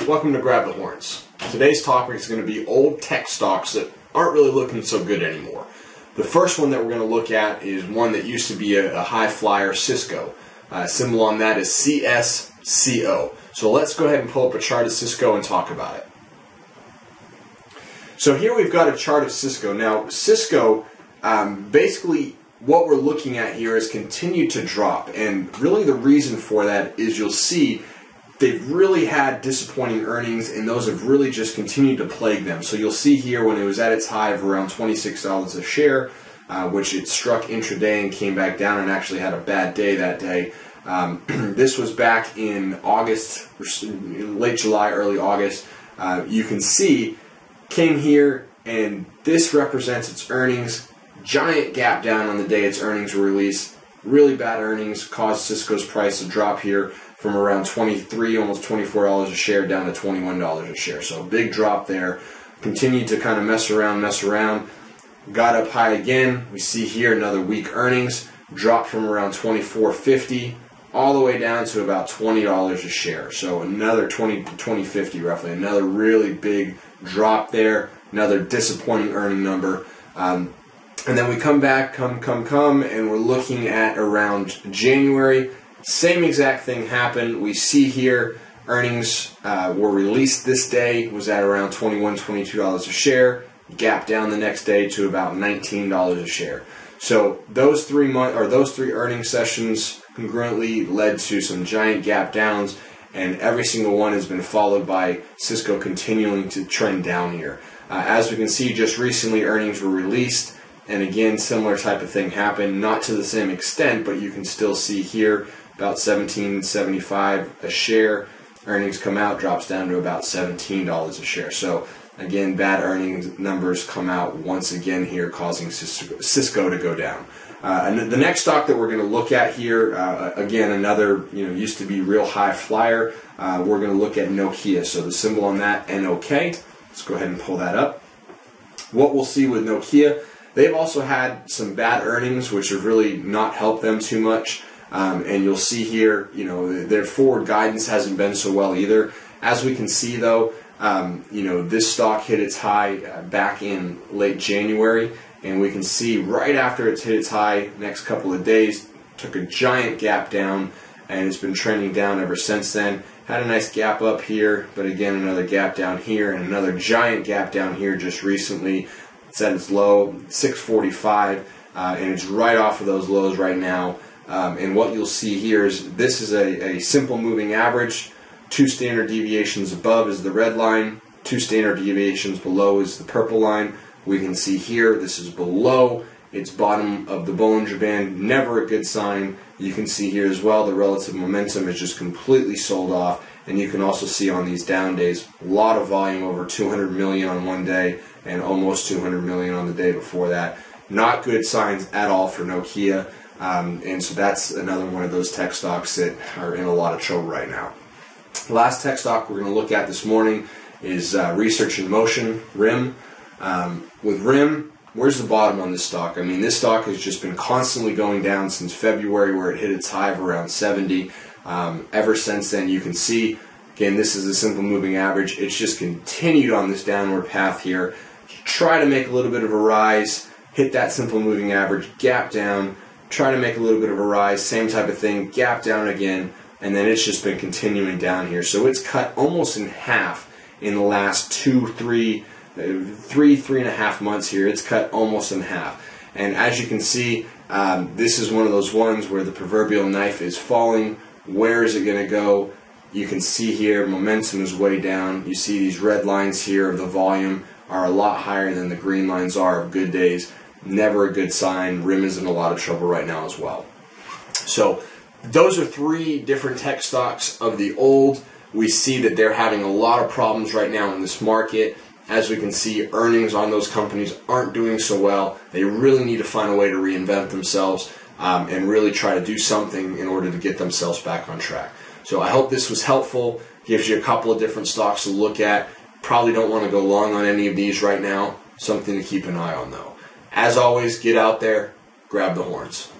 welcome to Grab the Horns. Today's topic is going to be old tech stocks that aren't really looking so good anymore. The first one that we're going to look at is one that used to be a high flyer, Cisco. Symbol on that is CSCO. So let's go ahead and pull up a chart of Cisco and talk about it. So here we've got a chart of Cisco. Now Cisco, basically what we're looking at here is continued to drop, and really the reason for that is you'll see they've really had disappointing earnings, and those have really just continued to plague them. So you'll see here when it was at its high of around $26 a share, which it struck intraday and came back down and actually had a bad day that day. This was back in August, late July, early August. You can see, came here, and this represents its earnings. Giant gap down on the day its earnings were released. Really bad earnings caused Cisco's price to drop here from around $23, almost $24 a share down to $21 a share. So a big drop there. Continued to kind of mess around. Got up high again. We see here another weak earnings. Dropped from around $24.50 all the way down to about $20 a share. So another $20.50 roughly. Another really big drop there. Another disappointing earning number. And then we come back, and we're looking at around January. Same exact thing happened. We see here earnings were released this day, was at around $21, $22 a share. Gap down the next day to about $19 a share. So those three earnings sessions congruently led to some giant gap downs, and every single one has been followed by Cisco continuing to trend down here. As we can see, just recently earnings were released. And again, similar type of thing happened, not to the same extent, but you can still see here about $17.75 a share. Earnings come out, drops down to about $17 a share. So again, bad earnings numbers come out once again here, causing Cisco to go down. And the next stock that we're going to look at here, again, another used to be real high flyer. We're going to look at Nokia. So the symbol on that, NOK. Let's go ahead and pull that up. What we'll see with Nokia, they've also had some bad earnings, which have really not helped them too much. And you'll see here, their forward guidance hasn't been so well either. As we can see, though, this stock hit its high back in late January, and we can see right after it's hit its high, next couple of days, took a giant gap down, and it's been trending down ever since then. Had a nice gap up here, but again, another gap down here, and another giant gap down here just recently. It's at its low, 645, and it's right off of those lows right now. And what you'll see here is this is a simple moving average. 2 standard deviations above is the red line. 2 standard deviations below is the purple line. We can see here this is below its bottom of the Bollinger Band. Never a good sign. You can see here as well the relative momentum is just completely sold off. And you can also see on these down days, a lot of volume, over 200 million on one day and almost 200 million on the day before that. Not good signs at all for Nokia. And so that's another one of those tech stocks that are in a lot of trouble right now. The last tech stock we're going to look at this morning is Research in Motion, RIM. With RIM, where's the bottom on this stock? I mean, this stock has just been constantly going down since February, where it hit its high of around 70. Ever since then, you can see, again, this is a simple moving average. It's just continued on this downward path here. Try to make a little bit of a rise, hit that simple moving average, gap down, try to make a little bit of a rise, same type of thing, gap down again, and then it's just been continuing down here. So it's cut almost in half in the last 3 and a half months here. It's cut almost in half. And as you can see, this is one of those ones where the proverbial knife is falling. Where is it going to go? You can see here momentum is way down. You see these red lines here of the volume are a lot higher than the green lines are of good days. Never a good sign. RIM is in a lot of trouble right now as well. So those are 3 different tech stocks of the old. We see that they're having a lot of problems right now in this market. As we can see, earnings on those companies aren't doing so well. They really need to find a way to reinvent themselves and really try to do something in order to get themselves back on track. So I hope this was helpful. Gives you a couple of different stocks to look at. Probably don't want to go long on any of these right now. Something to keep an eye on though. As always, get out there, grab the horns.